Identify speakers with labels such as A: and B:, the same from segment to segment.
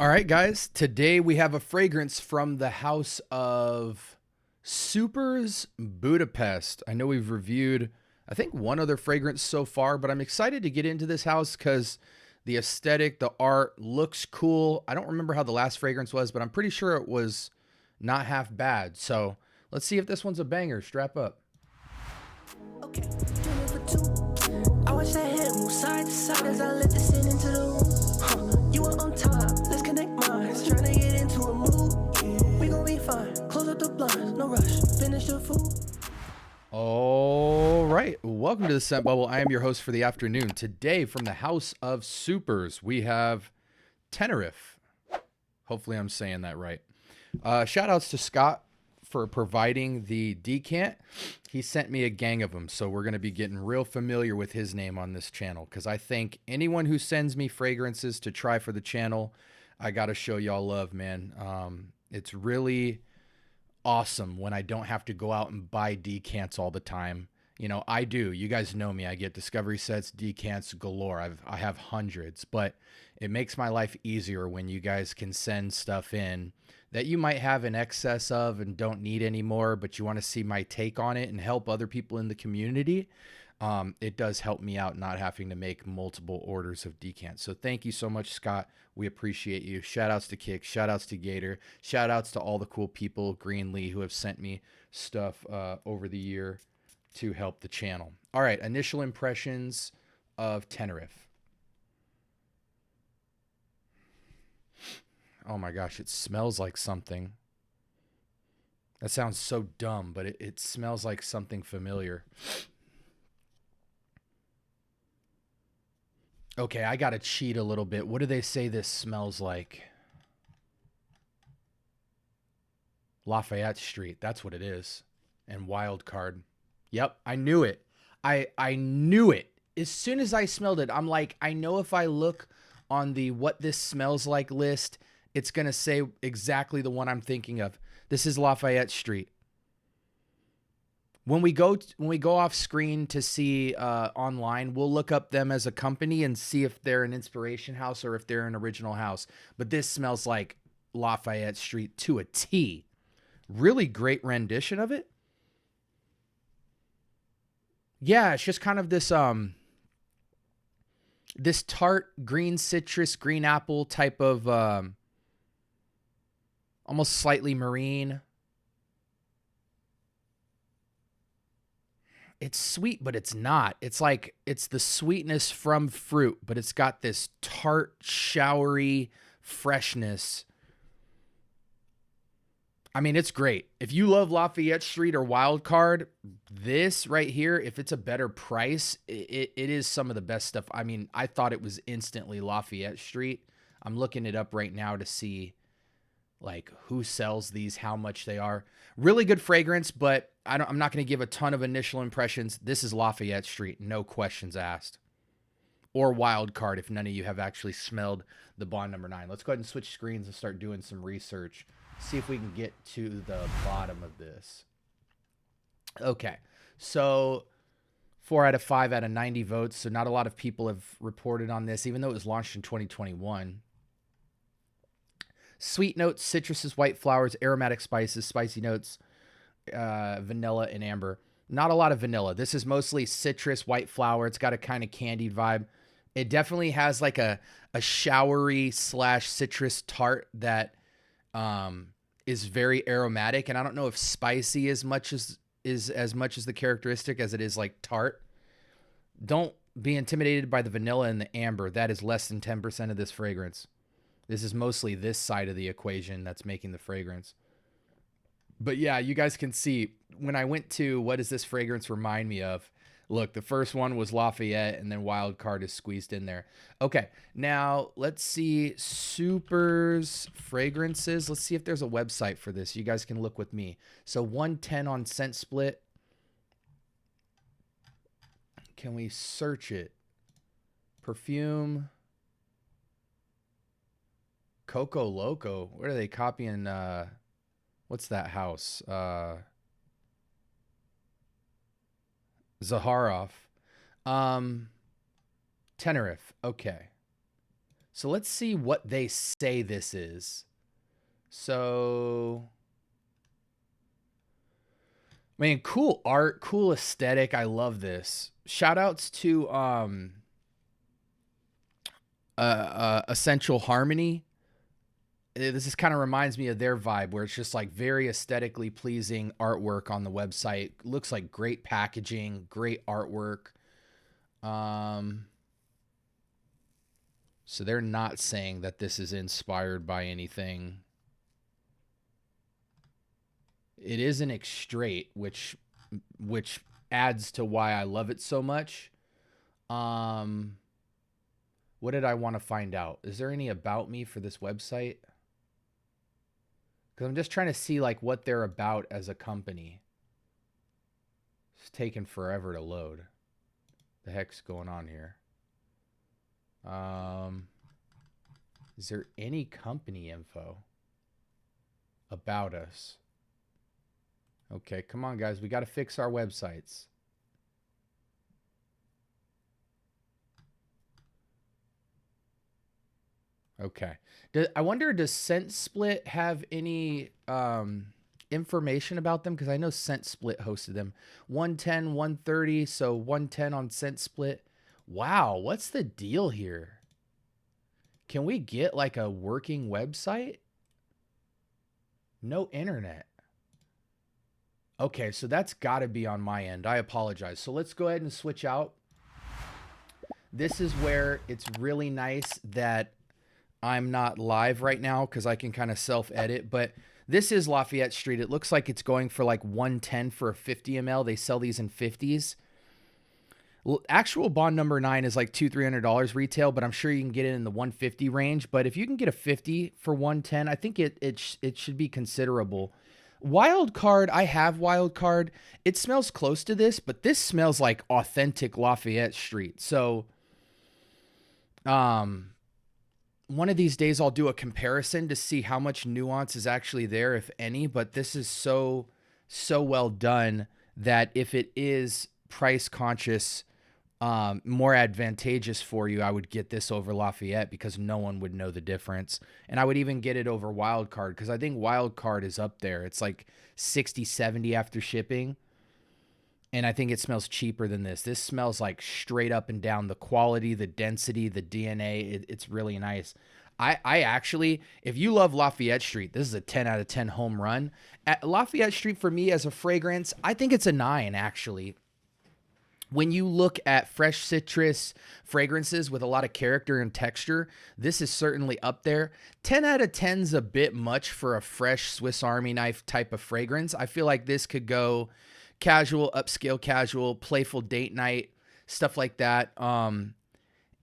A: All right, guys. Today we have a fragrance from the house of Superz Budapest. I know we've reviewed, I think, one other fragrance so far, but I'm excited to get into this house because the aesthetic, the art looks cool. I don't remember how the last fragrance was, but I'm pretty sure it was not half bad. So let's see if this one's a banger. Strap up.
B: Okay, feeling for two. I watch that head move side to side as I let this in into the room. You are on time, let's connect minds. Trying to get into a mood. We gon' be fine. Close up the blinds, no rush. Finish the food.
A: All right, welcome to the Scent Bubble. I am your host for the afternoon. Today, from the house of Superz, we have Tenerife. Hopefully, I'm saying that right. Shout outs to Scott for providing the decant. He sent me a gang of them, so we're going to be getting real familiar with his name on this channel because I think anyone who sends me fragrances to try for the channel, I got to show y'all love, man. It's really awesome when I don't have to go out and buy decants all the time. You know, I do. You guys know me. I get discovery sets, decants galore. I have hundreds, but it makes my life easier when you guys can send stuff in that you might have an excess of and don't need anymore, but you want to see my take on it and help other people in the community. It does help me out not having to make multiple orders of decants. So thank you so much, Scott. We appreciate you. Shout outs to Kick. Shout outs to Gator. Shout outs to all the cool people, Greenlee, who have sent me stuff over the year to help the channel. All right, initial impressions of Tenerife. Oh my gosh, it smells like something. That sounds so dumb, but it smells like something familiar. Okay, I gotta cheat a little bit. What do they say this smells like? Lafayette Street. That's what it is. And Wild Card. Yep, I knew it. I knew it. As soon as I smelled it, I'm like, I know if I look on the what this smells like list, it's going to say exactly the one I'm thinking of. This is Lafayette Street. When we go off screen to see online, we'll look up them as a company and see if they're an inspiration house or if they're an original house. But this smells like Lafayette Street to a T. Really great rendition of it. Yeah, it's just kind of this this tart green citrus, green apple type of almost slightly marine. It's sweet, but it's not. It's like it's the sweetness from fruit, but it's got this tart, showery freshness. I mean, it's great. If you love Lafayette Street or Wild Card, this right here, if it's a better price, it is some of the best stuff. I mean, I thought it was instantly Lafayette Street. I'm looking it up right now to see like who sells these, how much they are. Really good fragrance, but I'm not going to give a ton of initial impressions. This is Lafayette Street, no questions asked. Or Wild Card if none of you have actually smelled the Bond number 9. Let's go ahead and switch screens and start doing some research. See if we can get to the bottom of this. Okay, so 4 out of 5 out of 90 votes. So not a lot of people have reported on this, even though it was launched in 2021. Sweet notes, citruses, white flowers, aromatic spices, spicy notes, vanilla and amber. Not a lot of vanilla. This is mostly citrus, white flower. It's got a kind of candied vibe. It definitely has like a showery / citrus tart that is very aromatic. And I don't know if spicy is as much as the characteristic as it is like tart. Don't be intimidated by the vanilla and the amber. That is less than 10% of this fragrance. This is mostly this side of the equation that's making the fragrance. But yeah, you guys can see when I went to what does this fragrance remind me of? Look, the first one was Lafayette and then Wild Card is squeezed in there. Okay, now let's see Superz fragrances. Let's see if there's a website for this. You guys can look with me. So 110 on Scent Split. Can we search it? Perfume. Coco Loco. Where are they copying? What's that house? Zaharoff. Tenerife. Okay. So let's see what they say this is. So, man, cool art, cool aesthetic. I love this. Shout outs to Essential Harmony. This is kind of reminds me of their vibe, where it's just like very aesthetically pleasing artwork on the website. Looks like great packaging, great artwork. So they're not saying that this is inspired by anything. It is an X-straight, which adds to why I love it so much. What did I want to find out? Is there any about me for this website? Because I'm just trying to see like what they're about as a company. It's taking forever to load. The heck's going on here? Is there any company info about us? Okay, come on, guys. We got to fix our websites. Okay. I wonder, does ScentSplit have any information about them? Because I know ScentSplit hosted them. 110, 130, so 110 on ScentSplit. Wow, what's the deal here? Can we get like a working website? No internet. Okay, so that's got to be on my end. I apologize. So let's go ahead and switch out. This is where it's really nice that I'm not live right now because I can kind of self-edit. But this is Lafayette Street. It looks like it's going for like 110 for a 50 ml. They sell these in 50s. Actual bond number 9 is like $200-300 retail, but I'm sure you can get it in the 150 range. But if you can get a 50 for 110, I think it should be considerable. Wild Card, I have Wild Card. It smells close to this, but this smells like authentic Lafayette Street. So, one of these days I'll do a comparison to see how much nuance is actually there, if any. But this is so well done that if it is price conscious, more advantageous for you, I would get this over Lafayette because no one would know the difference. And I would even get it over Wild Card because I think Wild Card is up there. It's like 60, 70 after shipping. And I think it smells cheaper than this. This smells like straight up and down. The quality, the density, the DNA, it's really nice. I actually, if you love Lafayette Street, this is a 10 out of 10 home run. At Lafayette Street, for me as a fragrance, I think it's a 9, actually. When you look at fresh citrus fragrances with a lot of character and texture, this is certainly up there. 10 out of 10 is a bit much for a fresh Swiss Army knife type of fragrance. I feel like this could go casual, upscale casual, playful date night, stuff like that.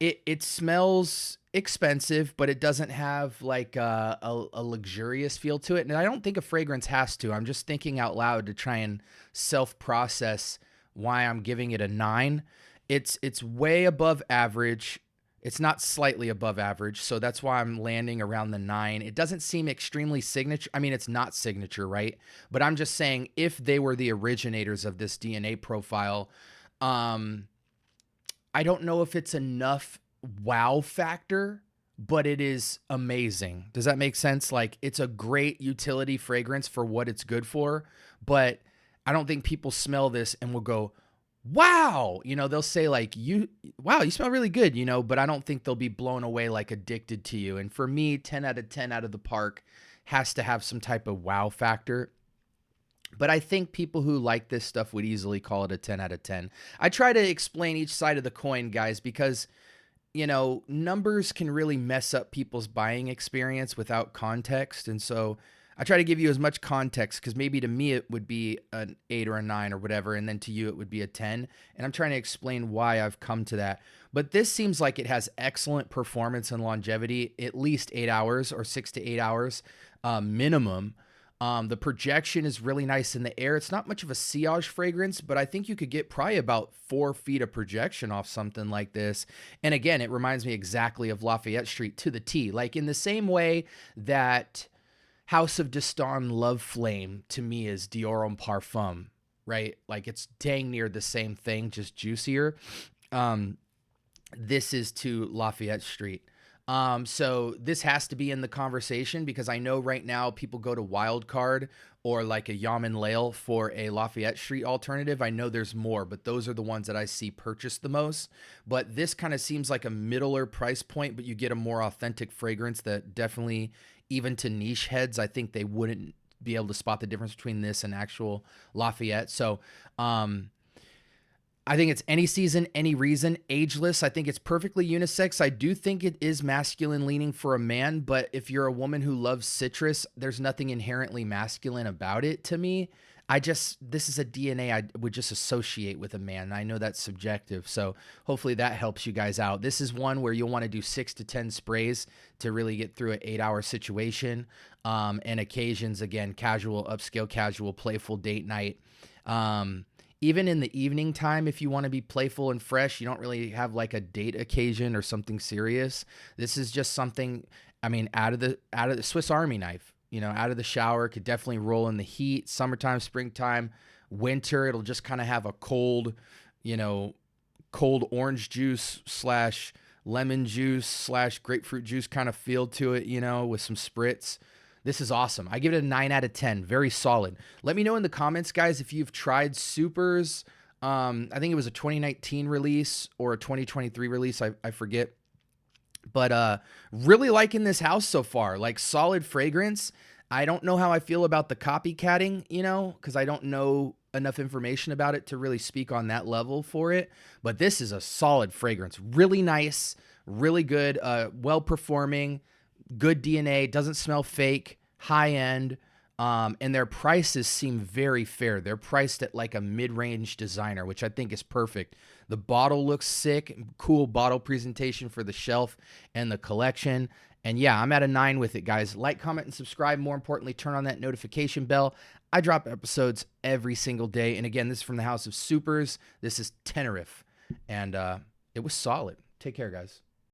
A: It smells expensive, but it doesn't have like a luxurious feel to it. And I don't think a fragrance has to. I'm just thinking out loud to try and self-process why I'm giving it a 9. It's way above average. It's not slightly above average, so that's why I'm landing around the 9. It doesn't seem extremely signature. I mean, it's not signature, right? But I'm just saying, if they were the originators of this DNA profile, I don't know if it's enough wow factor, but it is amazing. Does that make sense? Like, it's a great utility fragrance for what it's good for, but I don't think people smell this and will go, wow. You know, they'll say like, wow, you smell really good, you know, but I don't think they'll be blown away like addicted to you. And for me, 10 out of 10 out of the park has to have some type of wow factor. But I think people who like this stuff would easily call it a 10 out of 10. I try to explain each side of the coin, guys, because, you know, numbers can really mess up people's buying experience without context. And so I try to give you as much context because maybe to me it would be an 8 or a 9 or whatever, and then to you it would be a 10. And I'm trying to explain why I've come to that. But this seems like it has excellent performance and longevity, at least 8 hours or 6 to 8 hours minimum. The projection is really nice in the air. It's not much of a sillage fragrance, but I think you could get probably about 4 feet of projection off something like this. And again, it reminds me exactly of Lafayette Street to the T, like in the same way that House of D'Ston Love Flame to me is Dior Homme Parfum, right? Like it's dang near the same thing, just juicier. This is to Lafayette Street. So this has to be in the conversation because I know right now people go to Wildcard or like a Yaman Lale for a Lafayette Street alternative. I know there's more, but those are the ones that I see purchased the most. But this kind of seems like a middler price point, but you get a more authentic fragrance that definitely, even to niche heads, I think they wouldn't be able to spot the difference between this and actual Lafayette. So, I think it's any season, any reason, ageless. I think it's perfectly unisex. I do think it is masculine leaning for a man, but if you're a woman who loves citrus, there's nothing inherently masculine about it to me. This is a DNA I would just associate with a man. I know that's subjective, so hopefully that helps you guys out. This is one where you'll want to do 6 to 10 sprays to really get through an 8-hour situation. And occasions, again, casual, upscale, casual, playful date night. Even in the evening time, if you want to be playful and fresh, you don't really have like a date occasion or something serious. This is just something, I mean, out of the Swiss Army knife, out of the shower, could definitely roll in the heat, summertime, springtime, winter. It'll just kind of have a cold orange juice / lemon juice / grapefruit juice kind of feel to it, with some spritz. This is awesome. I give it a 9 out of 10. Very solid. Let me know in the comments, guys, if you've tried Superz. I think it was a 2019 release or a 2023 release. I forget. But really liking this house so far. Like, solid fragrance. I don't know how I feel about the copycatting, because I don't know enough information about it to really speak on that level for it. But this is a solid fragrance. Really nice. Really good. Well-performing. Good DNA, doesn't smell fake, high end, and their prices seem very fair. They're priced at like a mid-range designer, which I think is perfect. The bottle looks sick, cool bottle presentation for the shelf and the collection. And yeah, I'm at a 9 with it, guys. Like, comment, and subscribe. More importantly, turn on that notification bell. I drop episodes every single day. And again, this is from the House of Superz. This is Tenerife, and it was solid. Take care, guys.